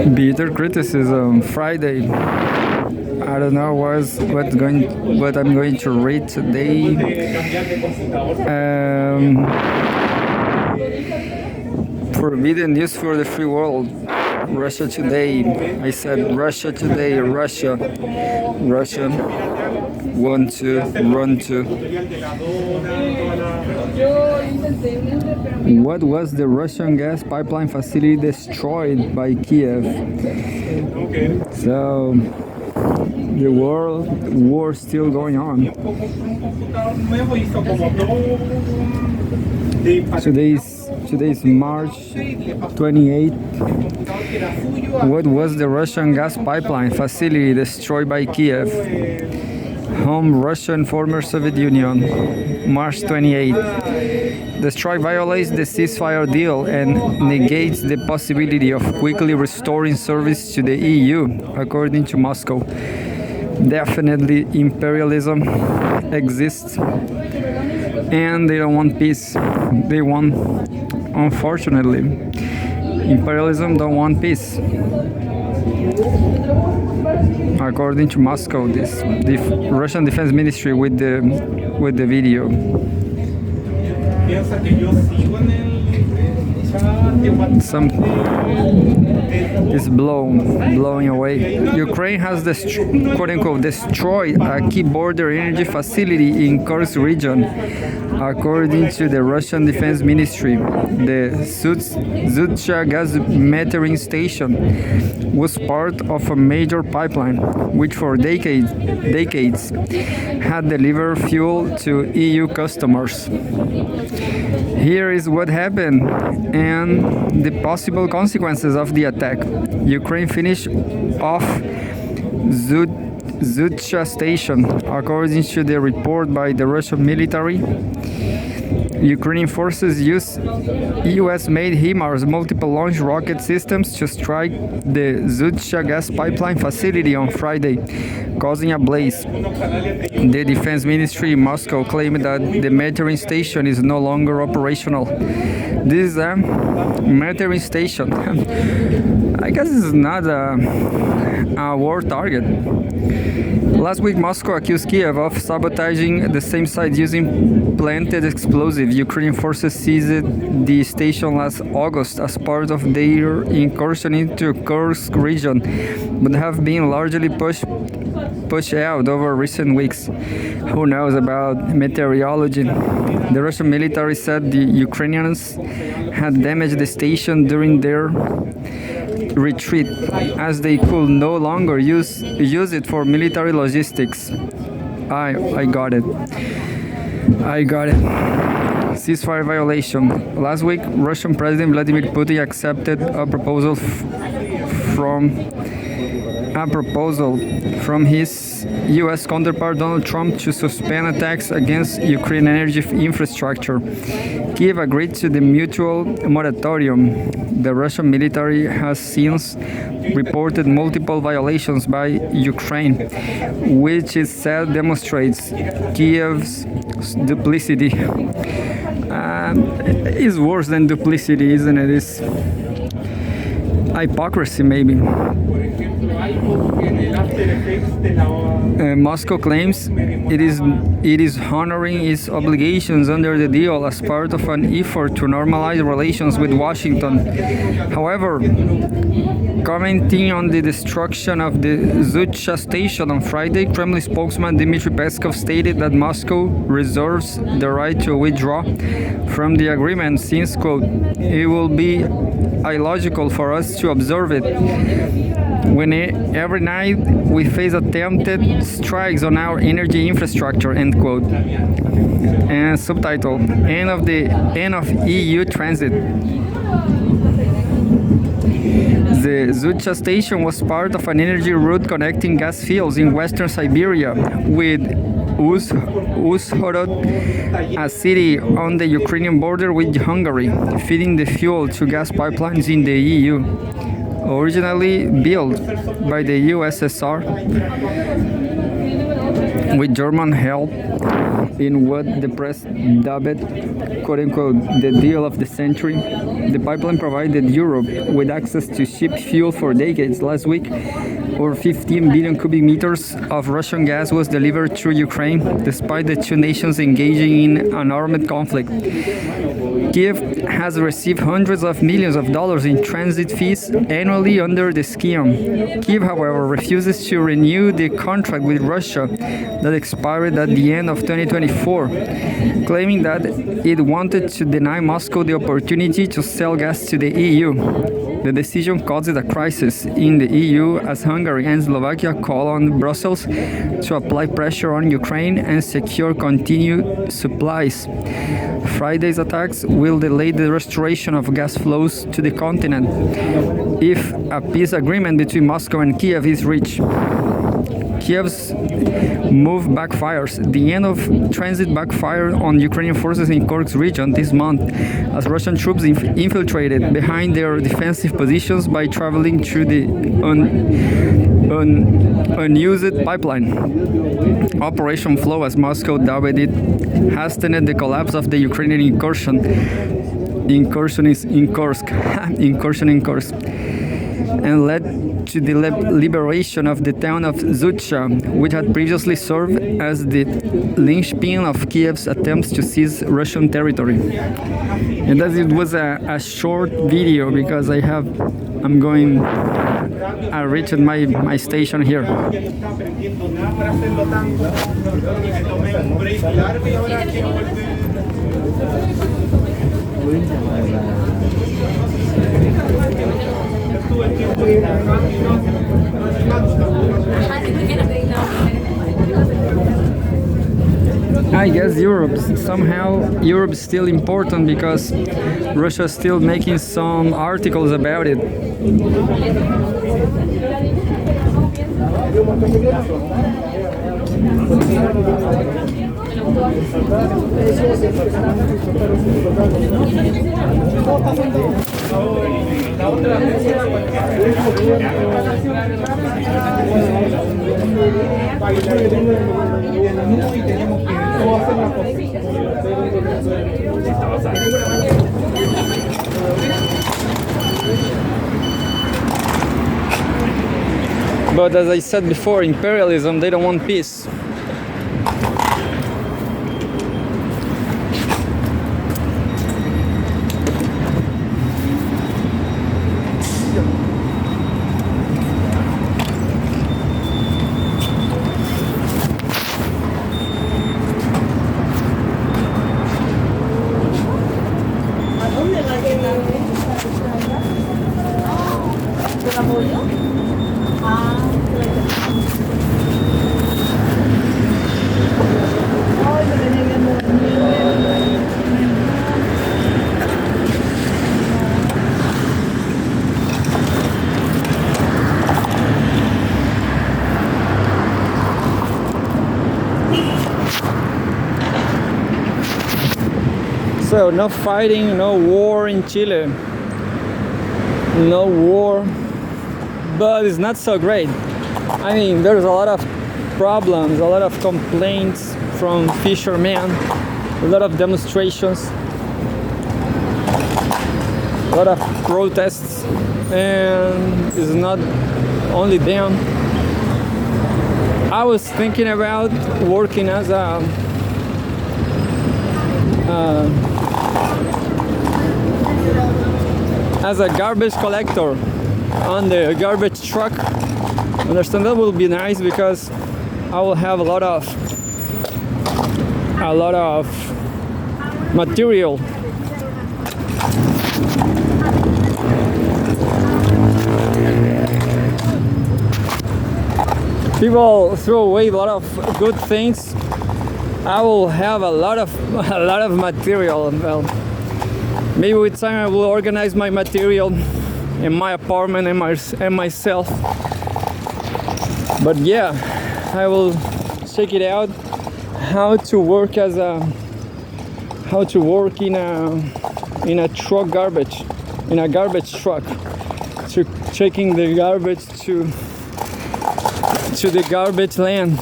Bitter criticism. Friday. I don't know what I'm going to read today. Forbidden news for the free world. Russia Today. I said Russia Today. Russia. Want to run to. What was the Russian gas pipeline facility destroyed by Kiev? So the world war still going on. Today's March 28th. What was the Russian gas pipeline facility destroyed by Kiev? Home Russian former Soviet Union. March 28th. The strike violates the ceasefire deal and negates the possibility of quickly restoring service to the EU, according to Moscow. Definitely imperialism exists and they don't want peace. They want, unfortunately, imperialism don't want peace. According to Moscow, the Russian Defense Ministry with the video. Some is blowing away. Ukraine has quote-unquote destroyed a key border energy facility in Kursk region, according to the Russian Defense Ministry. The Zhucha gas metering station was part of a major pipeline, which for decades had delivered fuel to EU customers. Here is what happened and the possible consequences of the attack. Ukraine finished off Zhucha station, according to the report by the Russian military. Ukrainian forces used US-made HIMARS multiple launch rocket systems to strike the Zhucha gas pipeline facility on Friday, causing a blaze. The Defense Ministry in Moscow claimed that the metering station is no longer operational. This is a metering station. I guess it's not a war target. Last week, Moscow accused Kiev of sabotaging the same site using planted explosives. Ukrainian forces seized the station last August as part of their incursion into Kursk region, but have been largely pushed out over recent weeks. Who knows about meteorology? The Russian military said the Ukrainians had damaged the station during their retreat, as they could no longer use it for military logistics. I got it. Ceasefire violation. Last week, Russian President Vladimir Putin accepted a proposal from his U.S. counterpart Donald Trump to suspend attacks against Ukraine energy infrastructure. Kiev agreed to the mutual moratorium. The Russian military has since reported multiple violations by Ukraine, which it said demonstrates Kiev's duplicity. It's worse than duplicity, isn't it? It's hypocrisy, maybe. Moscow claims it is honoring its obligations under the deal as part of an effort to normalize relations with Washington. However, commenting on the destruction of the Zhucha station on Friday, Kremlin spokesman Dmitry Peskov stated that Moscow reserves the right to withdraw from the agreement since, quote, it will be illogical for us to observe it when every night we face attempted strikes on our energy infrastructure, end quote. And subtitle, end of EU transit. The Zhucha station was part of an energy route connecting gas fields in western Siberia with Uzhhorod, a city on the Ukrainian border with Hungary, feeding the fuel to gas pipelines in the EU. Originally built by the USSR, with German help in what the press dubbed, quote-unquote, the deal of the century. The pipeline provided Europe with access to cheap fuel for decades. Last week, over 15 billion cubic meters of Russian gas was delivered through Ukraine, despite the two nations engaging in an armed conflict. Kiev has received hundreds of millions of dollars in transit fees annually under the scheme. Kiev, however, refuses to renew the contract with Russia that expired at the end of 2024, claiming that it wanted to deny Moscow the opportunity to sell gas to the EU. The decision causes a crisis in the EU as Hungary and Slovakia call on Brussels to apply pressure on Ukraine and secure continued supplies. Friday's attacks will delay the restoration of gas flows to the continent if a peace agreement between Moscow and Kiev is reached. Kiev's move backfires. The end of transit backfired on Ukrainian forces in Kursk region this month as Russian troops infiltrated behind their defensive positions by traveling through the unused pipeline. Operation Flow, as Moscow dubbed it, hastened the collapse of the Ukrainian incursion in Kursk, and led to the liberation of the town of Zhucha, which had previously served as the linchpin of Kiev's attempts to seize Russian territory. And as it was a short video because I reached my station here. I guess Europe's still important because Russia's still making some articles about it. But as I said before, imperialism, they don't want peace. So no fighting, no war in Chile. No war, but it's not so great. I mean, there's a lot of problems, a lot of complaints from fishermen, a lot of demonstrations, a lot of protests, and it's not only them. I was thinking about working as a garbage collector on the garbage truck. Understand, that will be nice because I will have a lot of material. People throw away a lot of good things. I will have a lot of material. Well, maybe with time I will organize my material in my apartment and myself. But yeah, I will check it out. How to work in a truck garbage, in a garbage truck, to taking the garbage to the garbage land.